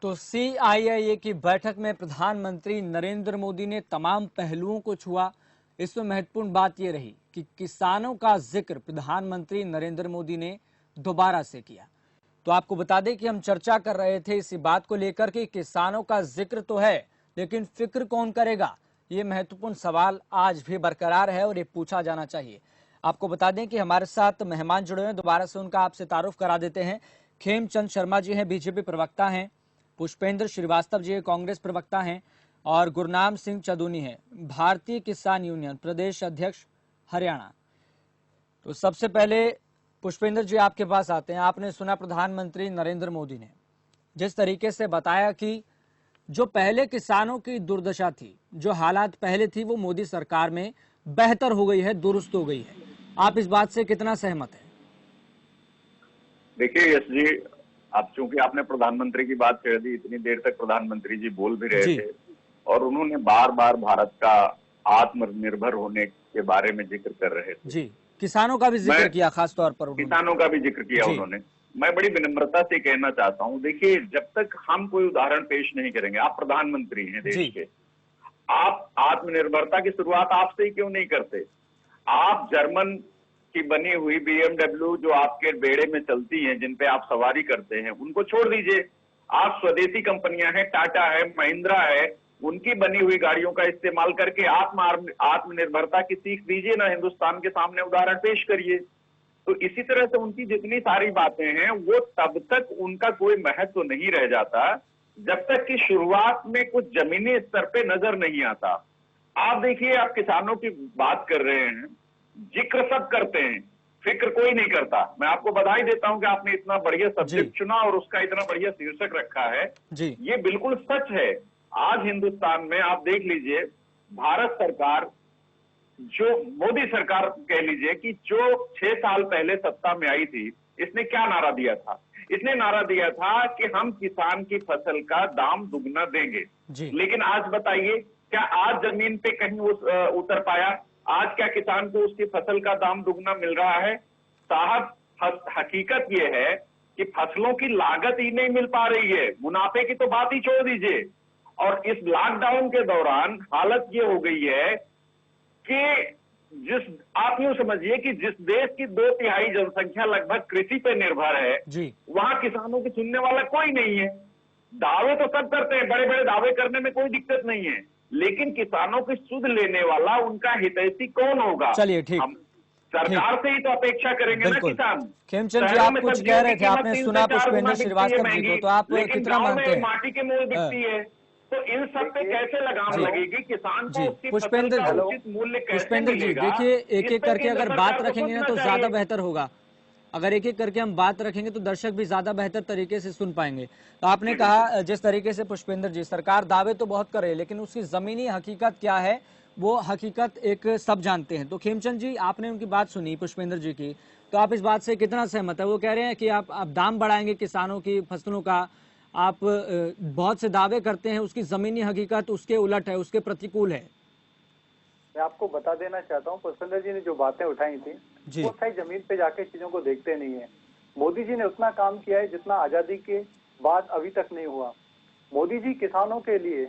तो CII की बैठक में प्रधानमंत्री नरेंद्र मोदी ने तमाम पहलुओं को छुआ। इसमें महत्वपूर्ण बात यह रही कि किसानों का जिक्र प्रधानमंत्री नरेंद्र मोदी ने दोबारा से किया। तो आपको बता दें कि हम चर्चा कर रहे थे इसी बात को लेकर कि किसानों का जिक्र तो है, लेकिन फिक्र कौन करेगा, ये महत्वपूर्ण सवाल आज भी बरकरार है और ये पूछा जाना चाहिए। आपको बता दें कि हमारे साथ मेहमान जुड़े हैं, दोबारा से उनका आपसे तारुफ करा देते हैं। खेमचंद शर्मा जी हैं, बीजेपी प्रवक्ता हैं। पुष्पेंद्र श्रीवास्तव जी कांग्रेस प्रवक्ता हैं और गुरनाम सिंह चदूनी हैं, भारतीय किसान यूनियन प्रदेश अध्यक्ष हरियाणा। तो सबसे पहले पुष्पेंद्र जी आपके पास आते हैं। आपने सुना प्रधानमंत्री नरेंद्र मोदी ने जिस तरीके से बताया कि जो पहले किसानों की दुर्दशा थी, जो हालात पहले थी, वो मोदी सरकार में बेहतर हो गई है, दुरुस्त हो गई है। आप इस बात से कितना सहमत हैं? देखिए यश जी, आप चूंकि आपने प्रधानमंत्री की बात कह दी, इतनी देर तक प्रधानमंत्री जी बोल भी रहे थे और उन्होंने बार बार भारत का आत्मनिर्भर होने के बारे में जिक्र कर रहे थे। जी, किसानों का भी जिक्र किया, खास तौर पर किसानों का भी जिक्र किया उन्होंने। मैं बड़ी विनम्रता से कहना चाहता हूं, देखिए जब तक हम कोई उदाहरण पेश नहीं करेंगे, आप प्रधानमंत्री हैं देश के, आप आत्मनिर्भरता की शुरुआत आपसे ही क्यों नहीं करते? आप जर्मन की बनी हुई BMW जो आपके बेड़े में चलती हैं, जिन पे आप सवारी करते हैं, उनको छोड़ दीजिए। आप स्वदेशी कंपनियां हैं, टाटा है, महिंद्रा है, उनकी बनी हुई गाड़ियों का इस्तेमाल करके आत्मनिर्भरता की सीख दीजिए ना, हिंदुस्तान के सामने उदाहरण पेश करिए। तो इसी तरह से उनकी जितनी सारी बातें हैं, वो तब तक उनका कोई महत्व नहीं रह जाता जब तक कि शुरुआत में कुछ जमीनी स्तर पे नजर नहीं आता। आप देखिए, आप किसानों की बात कर रहे हैं, जिक्र सब करते हैं, फिक्र कोई नहीं करता। मैं आपको बधाई देता हूं कि आपने इतना बढ़िया सब्जेक्ट चुना और उसका इतना बढ़िया शीर्षक रखा है। ये बिल्कुल सच है। आज हिंदुस्तान में आप देख लीजिए, भारत सरकार, जो मोदी सरकार कह लीजिए कि जो 6 साल पहले सत्ता में आई थी, इसने क्या नारा दिया था? इसने नारा दिया था कि हम किसान की फसल का दाम दुगना देंगे। लेकिन आज बताइए, क्या आज जमीन पे कहीं उतर पाया? आज क्या किसान को उसकी फसल का दाम दुगना मिल रहा है? साहब, हकीकत यह है कि फसलों की लागत ही नहीं मिल पा रही है, मुनाफे की तो बात ही छोड़ दीजिए। और इस लॉकडाउन के दौरान हालत ये हो गई है कि आप यूं समझिए कि जिस देश की 2/3 जनसंख्या लगभग कृषि पे निर्भर है, वहां किसानों की सुनने वाला कोई नहीं है। दावे तो सब करते हैं, बड़े बड़े दावे करने में कोई दिक्कत नहीं है, लेकिन किसानों की सुध लेने वाला, उनका हितैषी कौन होगा? चलिए ठीक, हम सरकार से ही तो अपेक्षा करेंगे ना किसान। खेमचंद जी, आप कुछ कह रहे थे, आपने सुना पुष्पेंद्र श्रीवास्तव जी को, तो आप कितना मानते हैं? माटी के मोल बिकती है, तो इन सब पे कैसे लगाम लगेगी? किसान को उसकी पुष्पेंद्र फसल का उचित मूल्य कैसे मिलेगा? देखिए, एक एक करके अगर बात रखेंगे ना तो ज्यादा बेहतर होगा। अगर एक एक करके हम बात रखेंगे तो दर्शक भी ज्यादा बेहतर तरीके से सुन पाएंगे। तो आपने कहा, जिस तरीके से पुष्पेंद्र जी, सरकार दावे तो बहुत कर रही है, लेकिन उसकी जमीनी हकीकत क्या है, वो हकीकत एक सब जानते हैं। तो खेमचंद जी, आपने उनकी बात सुनी पुष्पेंद्र जी की, तो आप इस बात से कितना सहमत है? वो कह रहे हैं कि आप दाम बढ़ाएंगे किसानों की फसलों का, आप बहुत से दावे करते हैं, उसकी जमीनी हकीकत उसके उलट है, उसके प्रतिकूल है। मैं आपको बता देना चाहता हूँ, पुष्पेंद्र जी ने जो बातें उठाई थी, वो सही जमीन पे जाके चीजों को देखते नहीं है। मोदी जी ने उतना काम किया है जितना आजादी के बाद अभी तक नहीं हुआ। मोदी जी किसानों के लिए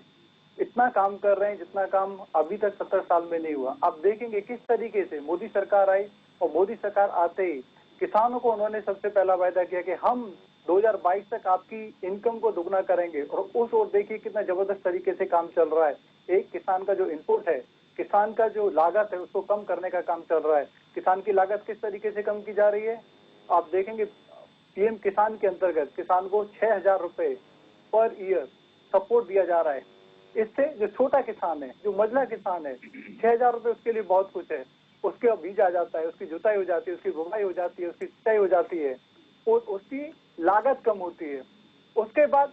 इतना काम कर रहे हैं जितना काम अभी तक 70 साल में नहीं हुआ। आप देखेंगे किस तरीके से मोदी सरकार आई, और मोदी सरकार आते ही किसानों को उन्होंने सबसे पहला वायदा किया कि हम 2022 तक आपकी इनकम को दुगना करेंगे, और उस ओर देखिए कितना जबरदस्त तरीके से काम चल रहा है। एक किसान का जो इनपुट है, किसान का जो लागत है, उसको कम करने का काम चल रहा है। किसान की लागत किस तरीके से कम की जा रही है, आप देखेंगे PM किसान के अंतर्गत किसान को 6,000 रुपए पर ईयर सपोर्ट दिया जा रहा है। इससे जो छोटा किसान है, जो मझला किसान है, 6,000 रुपए उसके लिए बहुत कुछ है। उसके बीज आ जाता है, उसकी जुताई हो जाती है, उसकी बुवाई हो जाती है, उसकी सिंचाई हो जाती है, और उसकी लागत कम होती है। उसके बाद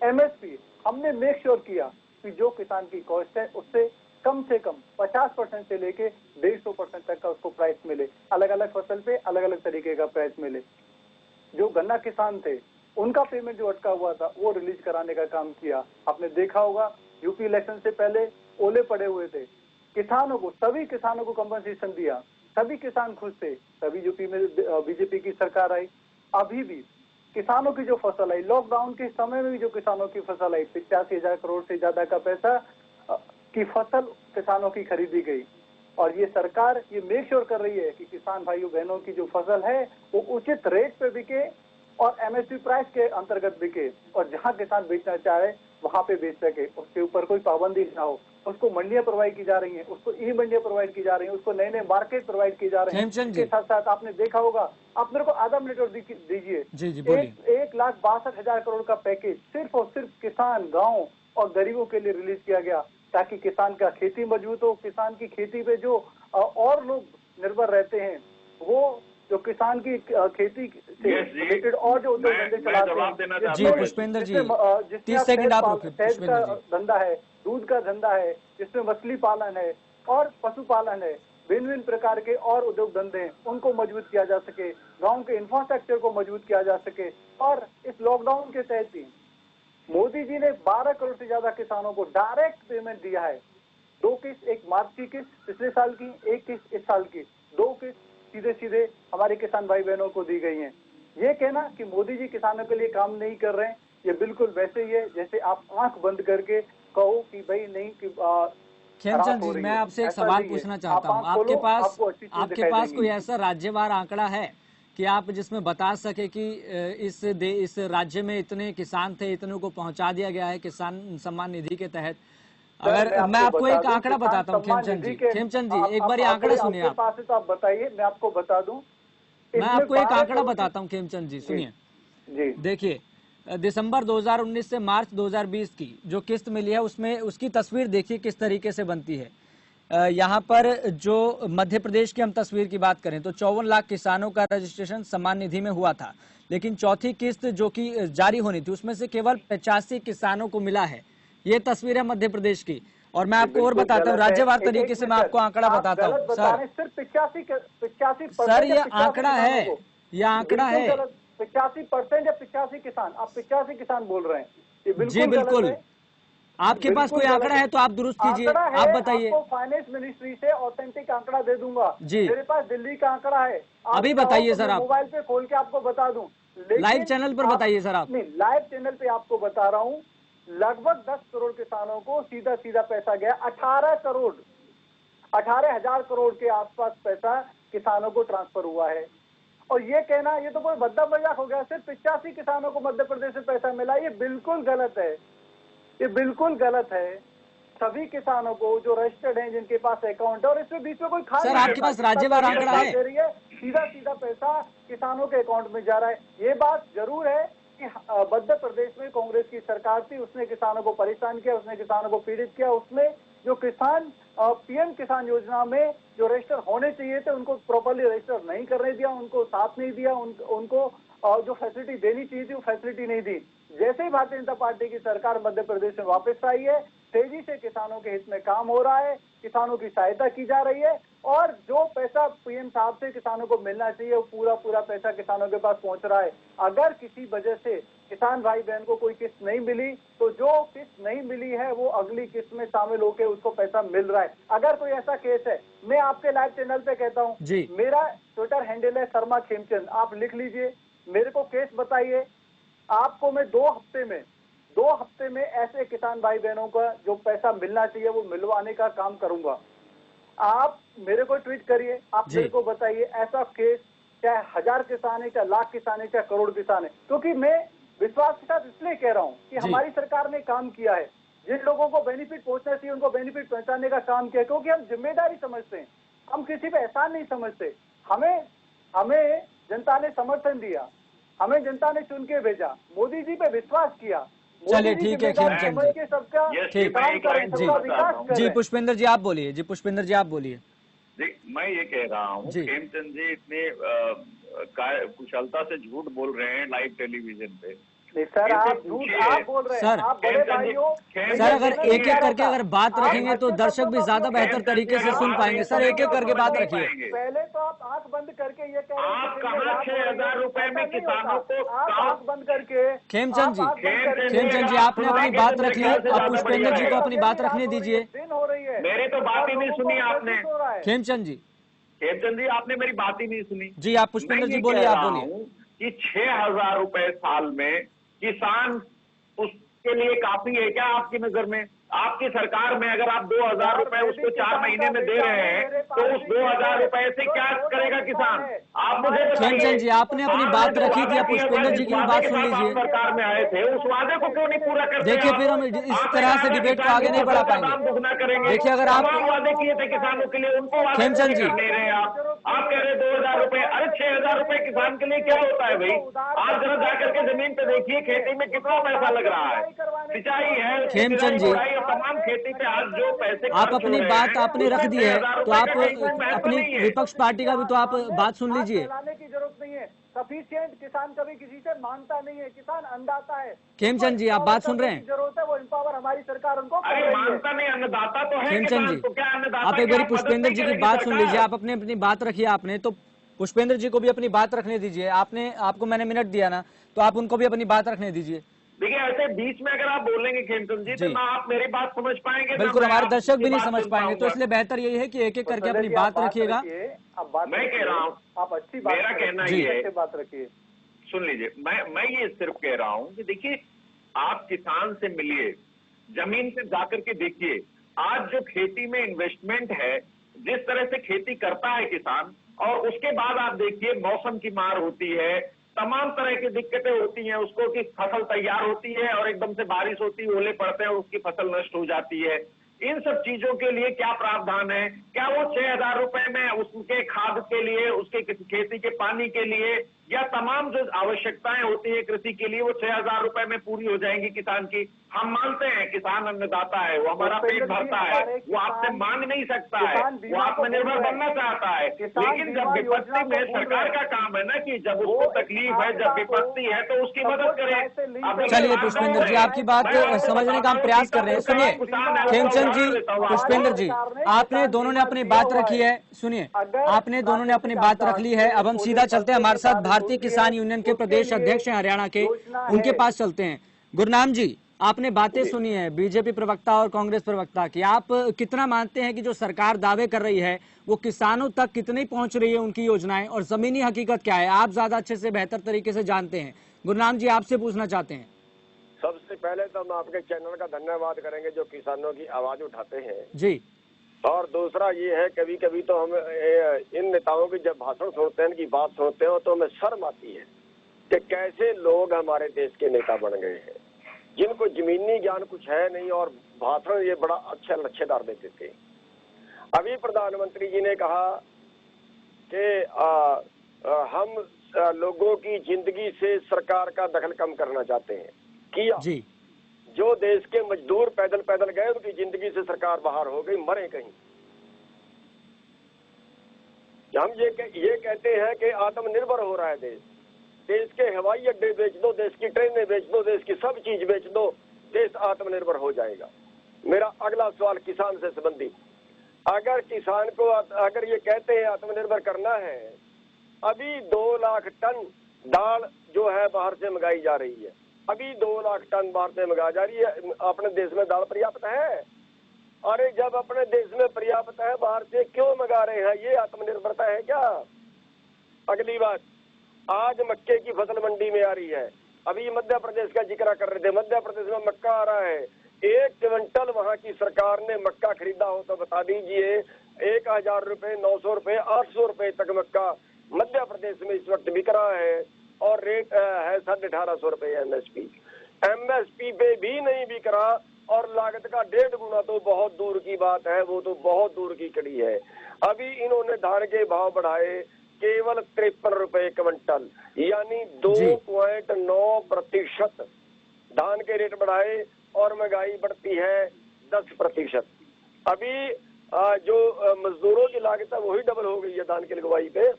MSP हमने मेक श्योर किया कि जो किसान की कॉस्ट है उससे कम से कम 50% से लेके 150% तक का उसको प्राइस मिले। अलग अलग फसल पे अलग अलग तरीके का प्राइस मिले। जो गन्ना किसान थे, उनका पेमेंट जो अटका हुआ था, वो रिलीज कराने का काम किया। आपने देखा होगा, यूपी इलेक्शन से पहले ओले पड़े हुए थे, किसानों को, सभी किसानों को कंपनसेशन दिया, सभी किसान खुश थे। तभी यूपी में BJP की सरकार आई। अभी भी किसानों की जो फसल आई, लॉकडाउन के समय में भी जो किसानों की फसल आई, 85,000 करोड़ से ज्यादा का पैसा की फसल किसानों की खरीदी गई। और ये सरकार ये मेक श्योर कर रही है कि किसान भाइयों बहनों की जो फसल है वो उचित रेट पे बिके और एमएसपी प्राइस के अंतर्गत बिके, और जहां किसान बेचना चाहे वहां पे बेच सके, उसके ऊपर कोई पाबंदी ना हो। उसको मंडियां प्रोवाइड की जा रही हैं, उसको ई मंडियां प्रोवाइड की जा रही हैं, उसको नए नए मार्केट प्रोवाइड किए जा रहे हैं। इसके साथ साथ आपने देखा होगा, आप मेरे को आधा मिनट और दीजिए, 1,62,000 करोड़ का पैकेज सिर्फ और सिर्फ किसान, गाँव और गरीबों के लिए रिलीज किया गया, ताकि किसान का खेती मजबूत हो। किसान की खेती पे जो और लोग निर्भर रहते हैं, वो जो किसान की खेती से रिलेटेड और जो धंधे चलाते हैं, जी पुष्पेंद्र जी 30 सेकंड आप रोकिए। शहद का धंधा है, दूध का धंधा है, जिसमें मछली पालन है और पशुपालन है, भिन्न भिन्न प्रकार के और उद्योग धंधे हैं, उनको मजबूत किया जा सके, गाँव के इंफ्रास्ट्रक्चर को मजबूत किया जा सके। और इस लॉकडाउन के तहत ही मोदी जी ने 12 करोड़ से ज्यादा किसानों को डायरेक्ट पेमेंट दिया है। 2 किस्त, एक मार्च की किस्त पिछले साल की, एक किस्त इस साल की, 2 किस्त सीधे सीधे हमारे किसान भाई बहनों को दी गई हैं। ये कहना कि मोदी जी किसानों के लिए काम नहीं कर रहे हैं, ये बिल्कुल वैसे ही है जैसे आप आंख बंद करके कहो कि भाई नहीं कि खेमचंद जी, मैं आपसे एक सवाल पूछना चाहता हूँ। आपके पास कोई ऐसा राज्यवार आंकड़ा है कि आप जिसमें बता सके कि इस राज्य में इतने किसान थे, इतने को पहुंचा दिया गया है किसान सम्मान निधि के तहत? अगर मैं आपको एक आंकड़ा बताता हूँ खेमचंद जी, एक बार ये आंकड़ा सुनिए। आप पास है तो आप बताइए, मैं आपको बता दूं। मैं आपको एक आंकड़ा बताता हूँ खेमचंद जी, सुनिए। देखिए, दिसंबर 2019 से मार्च 2020 की जो किस्त मिली है उसमें उसकी तस्वीर देखिए किस तरीके से बनती है। यहाँ पर जो मध्य प्रदेश की हम तस्वीर की बात करें तो 54 लाख किसानों का रजिस्ट्रेशन सम्मान निधि में हुआ था, लेकिन चौथी किस्त जो कि जारी होनी थी उसमें से केवल 85 किसानों को मिला है। ये तस्वीर है मध्य प्रदेश की। और मैं आपको और बताता हूँ, राज्यवार तरीके से मैं आपको आंकड़ा बताता हूँ सर। सिर्फ 85 सर ये आंकड़ा है, ये आंकड़ा है। 85% या 85 किसान, आप 85 किसान बोल रहे हैं। जी बिल्कुल। आपके पास कोई आंकड़ा है तो आप दुरुस्त कीजिए, आप बताइए। फाइनेंस मिनिस्ट्री से ऑथेंटिक आंकड़ा दे दूंगा जी। मेरे पास दिल्ली का आंकड़ा है, अभी बताइए सर। आप मोबाइल पे खोल के आपको बता दूं, लाइव चैनल पर बताइए सर। आप नहीं, लाइव चैनल पे आपको बता रहा हूँ, लगभग 10 करोड़ किसानों को सीधा सीधा पैसा गया। 18,000 करोड़ के आसपास पैसा किसानों को ट्रांसफर हुआ है। और ये कहना, ये तो कोई बद्दा मजाक हो गया, सिर्फ 85 किसानों को मध्य प्रदेश से पैसा मिला, ये बिल्कुल गलत है, ये बिल्कुल गलत है। सभी किसानों को जो रजिस्टर्ड हैं, जिनके पास अकाउंट है, और इसमें बीच में कोई खास सर आपके पास राज्यवार आंकड़ा है, सीधा सीधा पैसा किसानों के अकाउंट में जा रहा है। ये बात जरूर है कि मध्य प्रदेश में कांग्रेस की सरकार थी, उसने किसानों को परेशान किया, उसने किसानों को पीड़ित किया, उसने जो किसान पीएम किसान योजना में जो रजिस्टर होने चाहिए थे उनको प्रॉपरली रजिस्टर नहीं करने दिया, उनको साथ नहीं दिया, उनको जो फैसिलिटी देनी चाहिए थी वो फैसिलिटी नहीं दी। जैसे ही भारतीय जनता पार्टी की सरकार मध्य प्रदेश में वापस आई है, तेजी से किसानों के हित में काम हो रहा है, किसानों की सहायता की जा रही है, और जो पैसा पीएम साहब से किसानों को मिलना चाहिए वो पूरा पैसा किसानों के पास पहुंच रहा है। अगर किसी वजह से किसान भाई बहन को कोई किस्त नहीं मिली तो जो किस्त नहीं मिली है वो अगली किस्त में शामिल होकर उसको पैसा मिल रहा है। अगर कोई ऐसा केस है, मैं आपके लाइव चैनल पे कहता हूँ, मेरा ट्विटर हैंडल है शर्मा खेमचंद, आप लिख लीजिए, मेरे को केस बताइए, आपको मैं 2 हफ्ते में ऐसे किसान भाई बहनों का जो पैसा मिलना चाहिए वो मिलवाने का काम करूंगा। आप मेरे को ट्वीट करिए, आप मेरे को बताइए ऐसा केस, चाहे 1000 किसान है, चाहे लाख किसान है, चाहे करोड़ किसान है, क्योंकि मैं विश्वास के साथ इसलिए कह रहा हूं कि हमारी सरकार ने काम किया है, जिन लोगों को बेनिफिट पहुंचना चाहिए उनको बेनिफिट पहुंचाने का काम किया, क्योंकि हम जिम्मेदारी समझते हैं, हम किसी पे एहसान नहीं समझते। हमें जनता ने समर्थन दिया, हमें जनता ने चुन के भेजा, मोदी जी पे विश्वास किया। चलिए ठीक है खेमचंद जी। पुष्पेंद्र जी आप बोलिए। जी पुष्पेंद्र जी आप बोलिए। जी मैं ये कह रहा हूँ, खेमचंद जी इतने कुशलता से झूठ बोल रहे हैं लाइव टेलीविजन पे। सर आप बोल रहे हैं, आप बड़े भाइयों। सर अगर एक एक करके अगर बात रखेंगे तो दर्शक भी ज्यादा बेहतर तरीके से सुन पाएंगे। सर एक एक करके बात रखिए। पहले तो आप आंख बंद करके ये कह रहे हैं, 6,000 रुपए में किसानों को आंख बंद करके। खेमचंद जी आपने अपनी बात रख ली, अब पुष्पेंद्र जी को अपनी बात रखने दीजिए। दिन हो रही है, मेरी तो बात ही नहीं सुनी आपने। खेमचंद जी आपने मेरी बात ही नहीं सुनी। जी आप पुष्पेंद्र जी बोलिए, आप बोलिए। कि 6,000 रुपए साल में किसान उसके लिए काफी है क्या आपकी नजर में? आपकी सरकार में अगर आप 2,000 रुपए उसको 4 महीने में दे रहे हैं तो उस 2,000 रुपए से क्या करेगा किसान? आप मुझे खेमचंद जी, आपने अपनी बात रखी थी, आप पुष्पेंद्र जी की भी बात सुन लीजिए। सरकार में आए थे, उस वादे को क्यों नहीं पूरा करते? देखिए, फिर हम इस तरह से डिबेट को आगे नहीं बढ़ा पाएंगे। देखिए, अगर आप वादे किए थे किसानों के लिए, उनको खेमचंद जी नहीं रहे आप कह रहे 2,000 रुपए, अरे 6,000 रुपए किसान के लिए क्या होता है भाई? आप जरा जाकर के जमीन पे देखिए, खेती में कितना पैसा लग रहा है, सिंचाई है, खेमचंद जी, तमाम खेती पे आज जो पैसे आप अपनी बात आपने रख दी है, तो आप अपनी विपक्ष पार्टी का भी तो आप बात सुन लीजिए। की जरूरत नहीं है, सफिशिएंट किसान कभी किसी से मांगता नहीं है, किसान अन्नदाता है। खेमचंद जी, आप बात सुन रहे हैं? जरूरत है वो एम्पावर हमारी सरकार उनको अरे मांगता नहीं, अन्नदाता तो है। खेमचंद जी, तो क्या अन्नदाता, आप एक बार पुष्पेंद्र जी की बात सुन लीजिए। आप अपनी अपनी बात रखिए आपने, तो पुष्पेंद्र जी को भी अपनी बात रखने दीजिए। आपको मैंने मिनट दिया ना, तो आप उनको भी अपनी बात रखने दीजिए। देखिए, ऐसे बीच में अगर आप बोलेंगे खेमचंद जी, तो ना आप मेरी बात समझ पाएंगे, बिल्कुल, हमारे दर्शक भी नहीं समझ पाएंगे, तो इसलिए बेहतर यही है कि एक एक करके अपनी बात रखिएगा। मैं कह रहा हूँ, आप अच्छी बात, मेरा कहना ये है, बात रखिए, सुन लीजिए, मैं ये सिर्फ कह रहा हूँ कि देखिए, आप किसान से मिलिए, जमीन पे जाकर के देखिए, आज जो खेती में इन्वेस्टमेंट है, जिस तरह से खेती करता है किसान, और उसके बाद आप देखिए मौसम की मार होती है, तमाम तरह की दिक्कतें होती हैं उसको, कि फसल तैयार होती है और एकदम से बारिश होती है, ओले पड़ते हैं, उसकी फसल नष्ट हो जाती है। इन सब चीजों के लिए क्या प्रावधान है? क्या वो 6,000 रुपए में उसके खाद के लिए, उसके खेती के पानी के लिए, या तमाम जो आवश्यकताएं होती है कृषि के लिए, वो 6,000 रुपए में पूरी हो जाएंगी किसान की? हम मानते हैं किसान अन्नदाता है, वो हमारा पेट भरता है, वो आपसे मांग नहीं सकता है, वो आत्मनिर्भर बनना चाहता है। लेकिन जब विपत्ति में सरकार का काम है ना कि जब उसको तकलीफ है, जब विपत्ति है, तो उसकी मदद करें। चलिए पुष्पेंद्र जी, आपकी बात समझने का हम प्रयास कर रहे हैं। सुनिए खेमचंद जी, पुष्पेंद्र जी, आपने दोनों ने अपनी बात रखी है। सुनिए, आपने दोनों ने अपनी बात रख ली है। अब हम सीधा चलते हैं, हमारे साथ भारतीय किसान यूनियन के प्रदेश अध्यक्ष हैं हरियाणा के, उनके पास चलते हैं। गुरनाम जी, आपने बातें सुनी है बीजेपी प्रवक्ता और कांग्रेस प्रवक्ता की। आप कितना मानते हैं कि जो सरकार दावे कर रही है वो किसानों तक कितनी पहुंच रही है उनकी योजनाएं, और जमीनी हकीकत क्या है? आप ज्यादा अच्छे से, बेहतर तरीके से जानते हैं। गुरनाम जी, आपसे पूछना चाहते हैं। सबसे पहले तो हम आपके चैनल का धन्यवाद करेंगे जो किसानों की आवाज उठाते हैं जी। और दूसरा ये है, कभी कभी तो हम इन नेताओं की जब भाषण सुनते हैं, इनकी बात सुनते हो, तो हमें शर्म आती है कि कैसे लोग हमारे देश के नेता बन गए हैं, जिनको जमीनी ज्ञान कुछ है नहीं और भाषण ये बड़ा अच्छा लच्छेदार देते थे। अभी प्रधानमंत्री जी ने कहा कि हम लोगों की जिंदगी से सरकार का दखल कम करना चाहते हैं। किया जी। जो देश के मजदूर पैदल पैदल गए उनकी जिंदगी से सरकार बाहर हो गई, मरे कहीं। हम ये कहते हैं कि आत्मनिर्भर हो रहा है देश। देश के हवाई अड्डे बेच दो, देश की ट्रेनें बेच दो, देश की सब चीज बेच दो, देश आत्मनिर्भर हो जाएगा। मेरा अगला सवाल किसान से संबंधित, अगर किसान को अगर ये कहते हैं आत्मनिर्भर करना है, अभी 2 लाख टन दाल जो है बाहर से मंगाई जा रही है, अभी 2 लाख टन बाहर से मंगाई जा रही है। अपने देश में दाल पर्याप्त है? अरे जब अपने देश में पर्याप्त है, बाहर से क्यों मंगा रहे हैं? ये आत्मनिर्भरता है क्या? अगली बात, आज मक्के की फसल मंडी में आ रही है। अभी मध्य प्रदेश का जिक्र कर रहे थे, मध्य प्रदेश में मक्का आ रहा है। 1 क्विंटल वहां की सरकार ने मक्का खरीदा हो तो बता दीजिए, 1,000 रुपए, 900 रुपए, 800 रुपए तक मक्का मध्य प्रदेश में इस वक्त बिक रहा है और रेट है 1850 रुपए एमएसपी। एमएसपी पे भी नहीं बिक रहा और लागत का 1.5 गुना तो बहुत दूर की बात है, वो तो बहुत दूर की कड़ी है। अभी इन्होंने धान के भाव बढ़ाए केवल 53 रुपए क्विंटल, यानी 2.9% धान के रेट बढ़ाए और महंगाई बढ़ती है 10%। अभी जो मजदूरों की लागत है वही डबल हो गई है, धान की लगवाई पे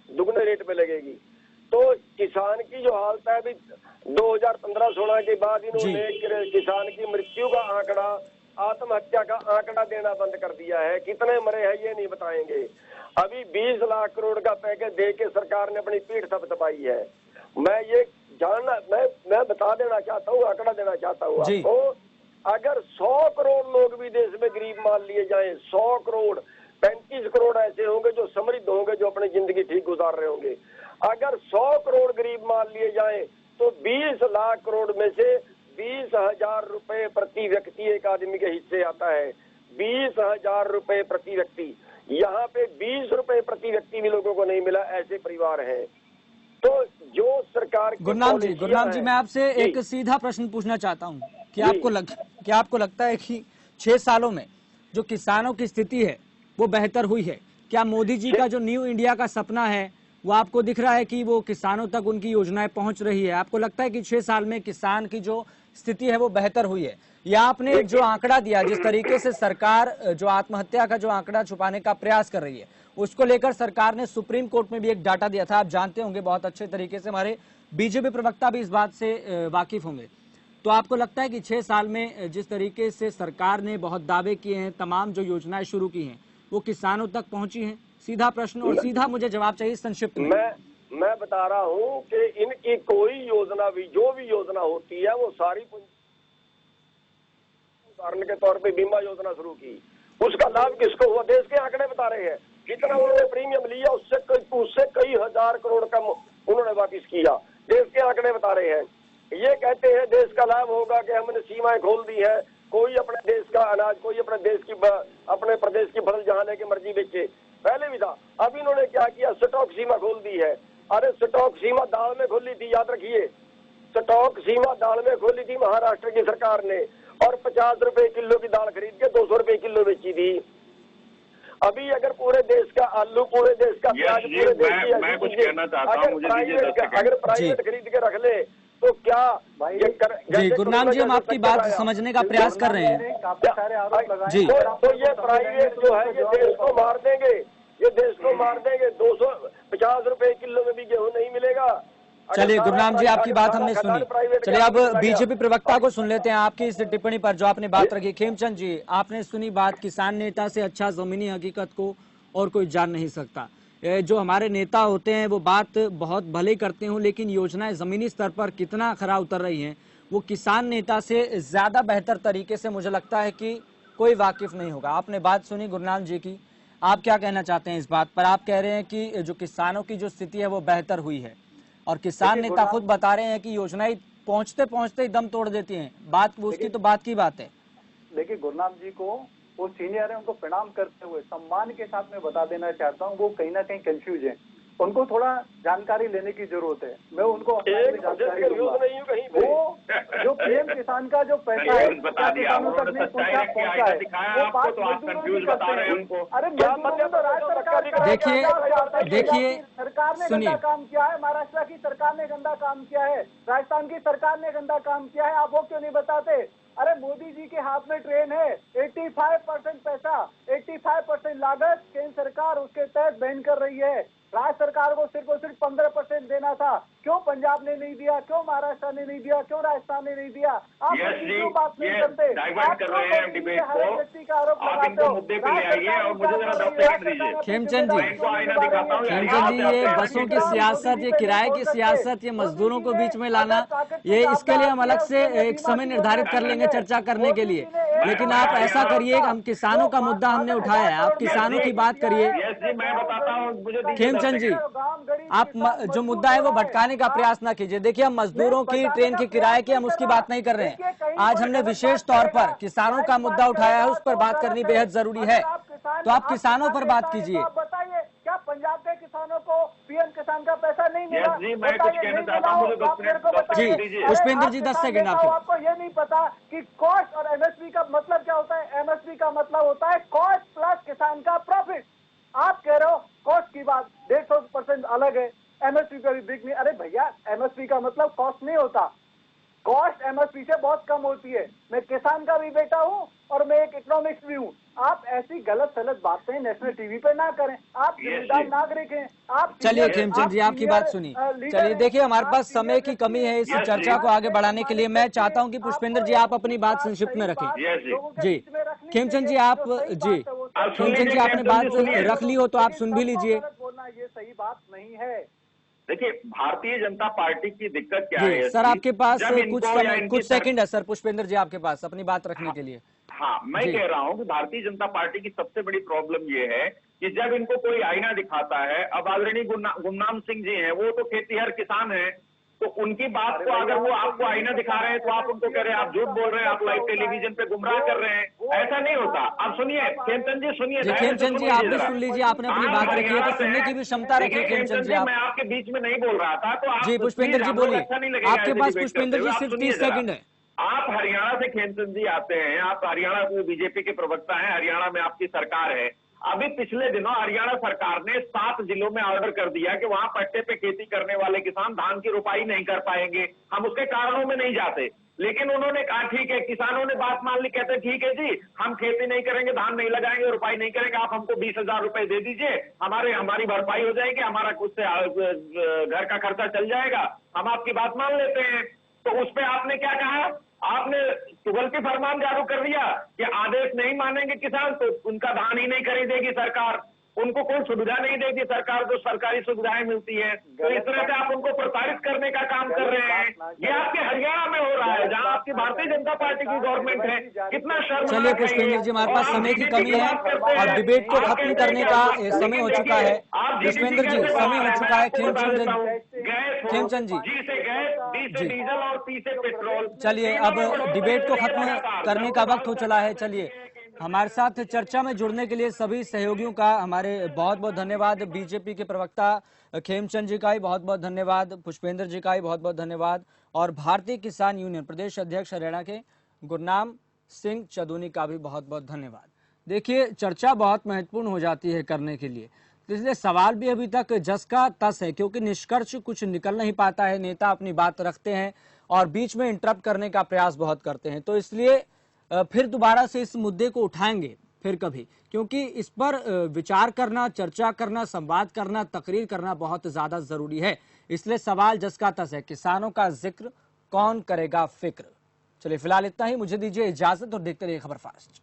दुगने रेट पे लगेगी। तो किसान की जो हालत है, अभी 2015-16 के बाद इन्होंने किसान की मृत्यु का आंकड़ा, आत्महत्या का आंकड़ा देना बंद कर दिया है। कितने मरे हैं ये नहीं बताएंगे। अभी 20 लाख करोड़ का पैकेज दे के सरकार ने अपनी पीठ थपथपाई है। मैं ये जानना, मैं बता देना चाहता हूँ, आंकड़ा देना चाहता हूँ आपको। अगर 100 करोड़ लोग भी देश में गरीब मान लिए जाएं, 100 करोड़, 35 करोड़ ऐसे होंगे जो समृद्ध होंगे, जो अपनी जिंदगी ठीक गुजार रहे होंगे। अगर 100 करोड़ गरीब मान लिए जाए तो 20 लाख करोड़ में से 20,000 रुपए प्रति व्यक्ति एक आदमी के हिस्से आता है। 20,000 रुपए प्रति व्यक्ति। यहाँ पे 20 रुपए प्रति व्यक्ति भी लोगों को नहीं मिला, ऐसे परिवार हैं। तो जो सरकार गुरनाम जी मैं आपसे एक सीधा प्रश्न पूछना चाहता हूँ कि आपको लगता है कि 6 सालों में जो किसानों की स्थिति है वो बेहतर हुई है? क्या मोदी जी का जो न्यू इंडिया का सपना है वो आपको दिख रहा है कि वो किसानों तक उनकी योजनाएं पहुंच रही है? आपको लगता है कि 6 साल में किसान की जो स्थिति है वो बेहतर हुई है? या आपने जो आंकड़ा दिया, जिस तरीके से सरकार जो आत्महत्या का जो आंकड़ा छुपाने का प्रयास कर रही है, उसको लेकर सरकार ने सुप्रीम कोर्ट में भी एक डाटा दिया था, आप जानते होंगे बहुत अच्छे तरीके से, हमारे बीजेपी प्रवक्ता भी इस बात से वाकिफ होंगे। तो आपको लगता है कि 6 साल में जिस तरीके से सरकार ने बहुत दावे किए हैं, तमाम जो योजनाएं शुरू की हैं, वो किसानों तक पहुंची हैं? सीधा प्रश्न और सीधा मुझे जवाब चाहिए, संक्षिप्त में। मैं बता रहा हूं कि इनकी कोई योजना भी, जो भी योजना होती है वो सारी, उदाहरण के तौर पे बीमा योजना शुरू की, उसका लाभ किसको हुआ? देश के आंकड़े बता रहे हैं। जितना उन्होंने प्रीमियम लिया उससे कई हजार करोड़ का उन्होंने वापिस किया। देश के आंकड़े बता रहे हैं। ये कहते हैं देश का लाभ होगा कि हमने सीमाएं खोल दी है, कोई अपने देश का अनाज, कोई अपने प्रदेश की फसल जहां लेके मर्जी बेचे। पहले भी था, अब इन्होंने क्या किया? स्टॉक सीमा खोल दी है। अरे स्टॉक सीमा दाल में खोली थी, याद रखिए, स्टॉक सीमा दाल में खोली थी महाराष्ट्र की सरकार ने, और 50 रुपए किलो की दाल खरीद के 200 रुपए किलो बेची थी। अभी अगर पूरे देश का आलू, पूरे देश का प्याज, पूरे देश की मैं कुछ कहना चाहता हूं, अगर प्राइवेट खरीद के रख ले तो क्या जी गुरनाम जी, हम आपकी बात समझने का प्रयास कर रहे हैं जी। तो ये प्राइवेट जो है ये देश को मार देंगे, ये देश को मार देंगे। 250 रुपए किलो में भी गेहूं नहीं मिलेगा। चलिए गुरनाम जी, आपकी बात हमने सुनी। चलिए अब बीजेपी प्रवक्ता को सुन लेते हैं आपकी इस टिप्पणी पर जो आपने बात रखी। खेमचंद जी, आपने सुनी बात, किसान नेता से अच्छा जमीनी हकीकत को और कोई जान नहीं सकता। जो हमारे नेता होते हैं वो बात बहुत भले करते हो, लेकिन योजनाएं जमीनी स्तर पर कितना खरा उतर रही हैं वो किसान नेता से ज्यादा बेहतर तरीके से मुझे लगता है कि कोई वाकिफ नहीं होगा। आपने बात सुनी गुरनाम जी की, आप क्या कहना चाहते हैं इस बात पर? आप कह रहे हैं कि जो किसानों की जो स्थिति है वो बेहतर हुई है, और किसान नेता खुद बता रहे हैं कि योजनाएं पहुंचते पहुंचते ही दम तोड़ देती हैं। बात उसकी तो बात की बात है। देखिए गुरनाम जी को, वो सीनियर है, उनको प्रणाम करते हुए सम्मान के साथ में बता देना चाहता हूँ, वो कहीं ना कहीं कंफ्यूज है, उनको थोड़ा जानकारी लेने की जरूरत है। मैं उनको जानकारी दूंगा। वो जो पीएम किसान का जो पैसा है किसानों तक नहीं पहुंचा है, वो बात मजदूरों की करते हैं। अरे मजदूरों तो राज्य सरकार, देखिए सरकार ने गंदा काम किया है, महाराष्ट्र की सरकार ने गंदा काम किया है, राजस्थान की सरकार ने गंदा काम किया है, आप वो क्यों नहीं बताते? अरे मोदी जी के हाथ में ट्रेन है, 85% पैसा, 85% लागत केंद्र सरकार उसके तहत बैन कर रही है। राज्य सरकार को सिर्फ और सिर्फ 15% देना था। क्यों पंजाब ने नहीं दिया? क्यों महाराष्ट्र ने नहीं दिया? क्यों राजस्थान ने नहीं दिया? आप क्यों बात नहीं करते? आप कर रहे हैं डिबेट को, आप इनको मुद्दे पे ले आइए और मुझे जरा 10 सेकंड दीजिए। खेमचंद जी, ये बसों की सियासत, ये किराए की सियासत, ये मजदूरों को बीच में लाना, ये इसके लिए हम अलग से एक समय निर्धारित कर लेंगे चर्चा करने के लिए। लेकिन आप ऐसा करिए, हम किसानों का मुद्दा हमने उठाया है, आप किसानों की बात करिए। मैं बताता हूँ खेमचंद जी, आप जो मुद्दा है वो भटकाने का प्रयास ना कीजिए। देखिए, हम मजदूरों की, ट्रेन के किराए की, हम उसकी बात नहीं कर रहे हैं। आज हमने विशेष तौर पर किसानों का मुद्दा उठाया है, उस पर बात करनी बेहद जरूरी है, तो आप किसानों पर बात कीजिए। बताइए, क्या पंजाब के किसानों को पीएम किसान का पैसा नहीं मिला? जी, मैं कुछ कहना चाहता हूं, जी पुष्पेंद्र जी 10 सेकंड आपको ये नहीं पता कि कॉस्ट और एमएसपी का मतलब क्या होता है? एमएसपी का मतलब होता है कॉस्ट प्लस किसान का प्रॉफिट। आप कह रहे हो कॉस्ट की बात 150% अलग है, एमएसपी पे भी बिक नहीं। अरे भैया, एमएसपी का मतलब कॉस्ट नहीं होता, कॉस्ट एमएसपी से बहुत कम होती है। मैं किसान का भी बेटा हूँ और मैं एक इकोनॉमिक्स भी हूँ। आप ऐसी गलत सलत बातें नेशनल टीवी पे ना करें, आप जिम्मेदार नागरिक हैं। आप चलिए खेमचंद जी, आपकी बात सुनी। चलिए देखिए, हमारे पास समय की कमी है इस चर्चा को आगे बढ़ाने के लिए। मैं चाहता हूँ कि पुष्पेंद्र जी आप अपनी बात संक्षिप्त में रखें। जी खेमचंद जी, आप जी खेमचंद जी आपने बात रख ली हो तो आप सुन भी लीजिए। बोलना ये सही बात नहीं है। देखिए, भारतीय जनता पार्टी की दिक्कत क्या है सर, आपके पास कुछ सर, सेकंड है सर पुष्पेंद्र जी आपके पास अपनी बात रखने के लिए। हाँ, मैं कह रहा हूं कि भारतीय जनता पार्टी की सबसे बड़ी प्रॉब्लम ये है कि जब इनको कोई आईना दिखाता है, अब आदरणीय गुमनाम सिंह जी हैं, वो तो खेतीहर किसान हैं, तो उनकी बात को अगर वो आपको आईना दिखा रहे हैं तो आप उनको कह रहे हैं आप झूठ बोल रहे हैं, आप लाइव टेलीविजन पे गुमराह कर रहे हैं। ऐसा नहीं होता। अब सुनिए खेमचंद जी, सुनिए खेमचंद जी, आप भी सुन लीजिए, आपने अपनी बात रखी है तो सुनने की भी क्षमता रखिए खेमचंद जी। मैं आपके बीच में नहीं बोल रहा था, तो जी पुष्पेंद्र जी बोलिए, आपके पास पुष्पेंद्र जी सिर्फ 30 सेकंड है। आप हरियाणा से खेमचंद जी आते हैं, आप हरियाणा में बीजेपी के प्रवक्ता हैं, हरियाणा में आपकी सरकार है। अभी पिछले दिनों हरियाणा सरकार ने 7 जिलों में ऑर्डर कर दिया कि वहां पट्टे पे खेती करने वाले किसान धान की रोपाई नहीं कर पाएंगे। हम उसके कारणों में नहीं जाते, लेकिन उन्होंने कहा ठीक है, किसानों ने बात मान ली, कहते ठीक है जी, हम खेती नहीं करेंगे, धान नहीं लगाएंगे, रोपाई नहीं करेंगे, आप हमको 20,000 रुपए दे दीजिए, हमारी भरपाई हो जाएगी, हमारा कुछ से घर का खर्चा चल जाएगा, हम आपकी बात मान लेते हैं। तो उस पर आपने क्या कहा? आपने तुगलकी फरमान जारी कर दिया कि आदेश नहीं मानेंगे किसान तो उनका धान ही नहीं खरीदेगी सरकार, उनको कोई सुविधा नहीं देगी सरकार, जो सरकारी सुविधाएं मिलती है। तो इस तरह से आप उनको प्रताड़ित करने का काम कर रहे हैं। ये आपके हरियाणा में हो रहा है, जहां आपकी भारतीय जनता पार्टी की गवर्नमेंट है। कितना शर्म। चलिए पुष्पेंद्र जी, हमारे पास समय की कमी है और डिबेट को खत्म करने का समय हो चुका है। पुष्पेंद्र जी, समय हो चुका है। खेमचंद जी डीजल और पी से पेट्रोल। चलिए, अब डिबेट को खत्म करने का वक्त हो चला है। चलिए, हमारे साथ चर्चा में जुड़ने के लिए सभी सहयोगियों का हमारे बहुत बहुत धन्यवाद। बीजेपी के प्रवक्ता खेमचंद जी का ही बहुत बहुत धन्यवाद, पुष्पेंद्र जी का ही बहुत बहुत धन्यवाद और भारतीय किसान यूनियन प्रदेश अध्यक्ष हरियाणा के गुरनाम सिंह चंदूनी का भी बहुत बहुत धन्यवाद। देखिए, चर्चा बहुत महत्वपूर्ण हो जाती है करने के लिए, इसलिए सवाल भी अभी तक जस का तस है, क्योंकि निष्कर्ष कुछ निकल नहीं पाता है। नेता अपनी बात रखते हैं और बीच में इंटरप्ट करने का प्रयास बहुत करते हैं, तो इसलिए फिर दोबारा से इस मुद्दे को उठाएंगे फिर कभी, क्योंकि इस पर विचार करना, चर्चा करना, संवाद करना, तकरीर करना बहुत ज्यादा जरूरी है। इसलिए सवाल जस का तस है, किसानों का जिक्र कौन करेगा फिक्र। चलिए फिलहाल इतना ही, मुझे दीजिए इजाजत और देखते रहिए खबर फास्ट।